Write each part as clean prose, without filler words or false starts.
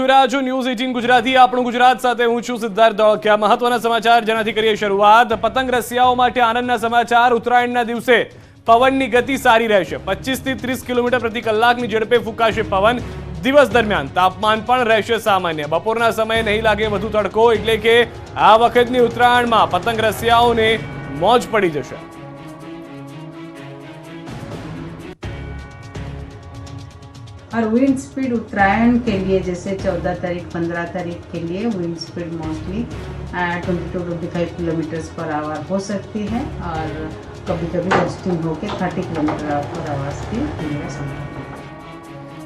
જોઈ રહ્યા છો ન્યૂઝ 18 ગુજરાતી આપણું ગુજરાત સાથે હું છું સિદ્ધાર્થ ધોળકિયા। મહત્વના સમાચાર જેનાથી કરીએ શરૂઆત। પતંગ રસિયાઓ માટે આનંદના સમાચાર। ઉત્તરાયણના દિવસે પવનની ગતિ સારી રહેશે। 25 થી 30 કિલોમીટર પ્રતિ કલાકની ઝડપે ફૂંકાશે પવન। દિવસ દરમિયાન તાપમાન પણ રહેશે સામાન્ય। બપોરના સમયે નહીં લાગે વધુ તડકો, એટલે કે આ વખતની ઉત્તરાયણમાં પતંગ રસિયાઓને મોજ પડી જશે। और विंड स्पीड उत्तरायण के लिए जैसे 14 तारीख 15 तारीख के लिए wind speed mostly 22-25 kilometre per hour हो सकती है और कभी कभी गस्टिंग होकर 30 किलोमीटर पर आवर की मिलने संभावना।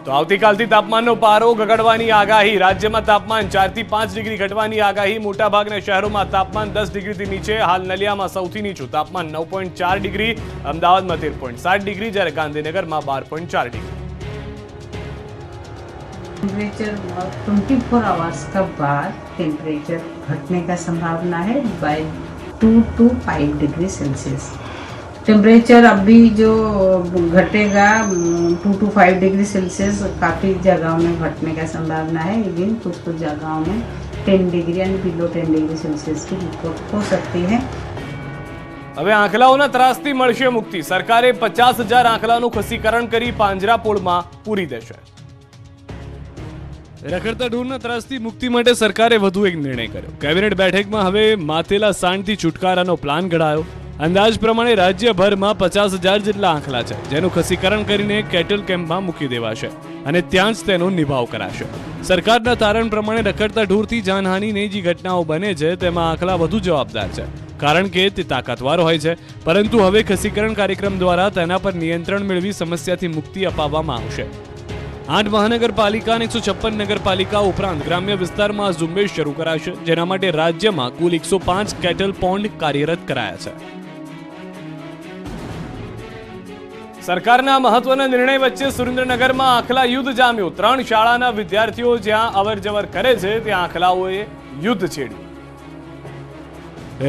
तो આવતીકાલથી તાપમાનનો પારો ગગડવાની આગાહી। રાજ્યમાં તાપમાન 4 થી 5 ડિગ્રી ઘટવાની આગાહી। મોટાભાગના શહેરોમાં તાપમાન 10 ડિગ્રીથી નીચે। હાલ નલિયામાં સૌથી નીચું તાપમાન 9.4 ડિગ્રી, અમદાવાદમાં 13.7 ડિગ્રી, જ્યારે ગાંધીનગરમાં 12.4 ડિગ્રી। टेम्परेचर 24 आवर्स का बाद टेम्परेचर घटने का संभावना है by 2 to 5 degree Celsius. Temperature अभी जो घटेगा 2 to 5 डिग्री सेल्सियस काफ़ी जगहों में घटने का संभावना है। इवन कुछ जगहों में 10 degree and below 10 degree Celsius की रिपोर्ट हो सकती है। હવે આંખલાઓના ત્રાસથી મળશે મુક્તિ। સરકારે 50,000 આંખલાનું ખસીકરણ કરી પાંજરાપોળમાં પૂરી દેશે। રખડતા ઢોરના ત્રાસથી મુક્તિ માટે સરકારે વધુ એક નિર્ણય કર્યો। કેબિનેટ બેઠકમાં હવે માથેલા સાંડથી છુટકારાનો પ્લાન ઘડાયો। અંદાજ પ્રમાણે રાજ્યભરમાં 50,000 જેટલા આંખલા છે, જેનું ખસીકરણ કરીને કેટલ કેમ્પમાં મૂકી દેવાશે અને ત્યાં જ તેનો નિભાવ કરાશે। સરકારના તારણ પ્રમાણે રખડતા ઢોરથી જાનહાનિની જે ઘટનાઓ બને છે તેમાં આંખલા વધુ જવાબદાર છે, કારણ કે તે તાકાતવાર હોય છે। પરંતુ હવે ખસીકરણ કાર્યક્રમ દ્વારા તેના પર નિયંત્રણ મેળવી સમસ્યાથી મુક્તિ અપાવવામાં આવશે। 8 મહાનગરપાલિકા અને 156 નગરપાલિકા ઉપરાંત ગ્રામ્ય વિસ્તારમાં આ ઝુંબેશ શરૂ કરાશે, જેના માટે રાજ્યમાં કુલ 105 કેટલ પોન્ડ કાર્યરત કરાયા છે। સરકારના મહત્વના નિર્ણય વચ્ચે સુરેન્દ્રનગરમાં આંખલા યુદ્ધ જામ્યું। 3 શાળાના વિદ્યાર્થીઓ જ્યાં અવરજવર કરે છે ત્યાં આંખલાઓએ યુદ્ધ છેડ્યું।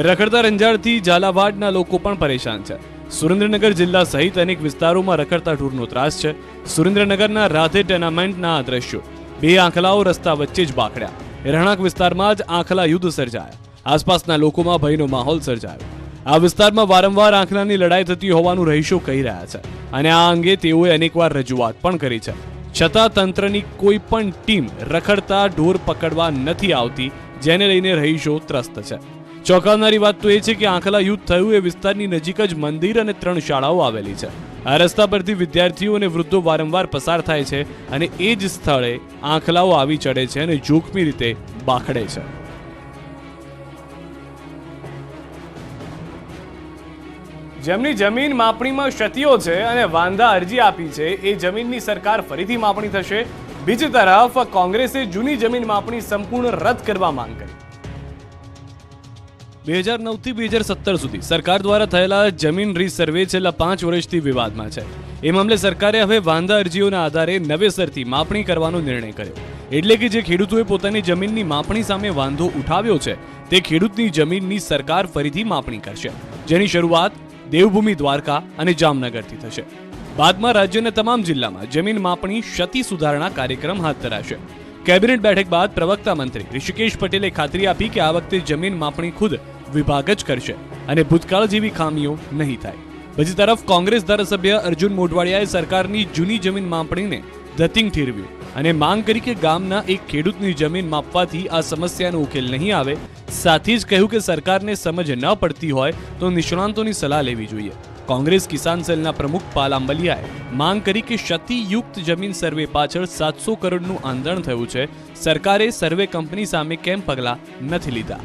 રખડતા રંજાડથી ઝાલાવાડના લોકો પણ પરેશાન છે। સુરેન્દ્રનગર જિલ્લા સહિત અનેક વિસ્તારોમાં રખડતા ઢોરનો ત્રાસ છે। સુરેન્દ્રનગરના રાધે ટેનામેન્ટના આ દ્રશ્યો। 2 આંખલાઓ રસ્તા વચ્ચે જ બાખડ્યા। રહેણાંક વિસ્તારમાં જ આંખલા યુદ્ધ સર્જાયા। આસપાસના લોકોમાં ભયનો માહોલ સર્જાયો। આ વિસ્તારમાં વારંવાર આંખલાની લડાઈ થતી હોવાનું રહીશો કહી રહ્યા છે અને આ અંગે તેઓએ અનેકવાર રજૂઆત પણ કરી છે, છતાં તંત્રની કોઈ પણ ટીમ રખડતા ઢોર પકડવા નથી આવતી, જેને લઈને રહીશો ત્રસ્ત છે। ચોંકાવનારી વાત તો એ છે કે આંખલા યુદ્ધ થયું એ વિસ્તારની નજીક જ મંદિર અને 3 શાળાઓ આવેલી છે। આ રસ્તા પરથી વિદ્યાર્થીઓ અને વૃદ્ધો વારંવાર પસાર થાય છે અને એ જ સ્થળે આંખલાઓ આવી ચડે છે અને જોખમી રીતે બાખડે છે। જેમની જમીન માપણીમાં ક્ષતિઓ છે અને વાંધા અરજી આપી છે એ જમીનની સરકાર ફરીથી માપણી થશે। બીજી તરફ કોંગ્રેસે જૂની જમીન માપણી સંપૂર્ણ રદ કરવા માંગ કરી। 2009 થી 2017 સુધી સરકાર દ્વારા થયેલા જમીન રીસર્વે છેલ્લા 5 વર્ષથી વિવાદમાં છે। એ મામલે સરકારે હવે વાંધા અરજીઓના આધારે નવેસરથી માપણી કરવાનો નિર્ણય કર્યો। એટલે કે જે ખેડૂતોએ પોતાની જમીનની માપણી સામે વાંધો ઉઠાવ્યો છે તે ખેડૂતની જમીનની સરકાર ફરીથી માપણી કરશે, જેની શરૂઆત દેવભૂમિ દ્વારકા અને જામનગરથી થશે। બાદમાં રાજ્યના તમામ જિલ્લામાં જમીન માપણી ક્ષતિ સુધારણા કાર્યક્રમ હાથ ધરાશે। કેબિનેટ બેઠક બાદ પ્રવક્તા મંત્રી ઋષિકેશ પટેલે ખાતરી આપી કે આ વખતે જમીન માપણી ખુદ વિભાગ જ કરશે અને ભૂતકાળ જેવી ખામીઓ નહીં થાય। બીજી તરફ કોંગ્રેસ ધારાસભ્ય અર્જુન મોઢવાડિયાએ સરકારની જૂની જમીન માપણીને ધતિંગ ઠેરવ્યું અને માંગ કરી કે ગામના એક ખેડૂતની જમીન માપવાથી આ સમસ્યાનો ઉકેલ નહીં આવે। સાથે જ કહ્યું કે સરકારને સમજ ન પડતી હોય તો નિષ્ણાંતોની સલાહ લેવી જોઈએ। કોંગ્રેસ કિસાન સેલના પ્રમુખ પાલ આંબલિયાએ માંગ કરી કે ક્ષતિયુક્ત જમીન સર્વે પાછળ 700 કરોડનું આંદોલન થયું છે, સરકારે સર્વે કંપની સામે કેમ પગલાં નથી લીધા।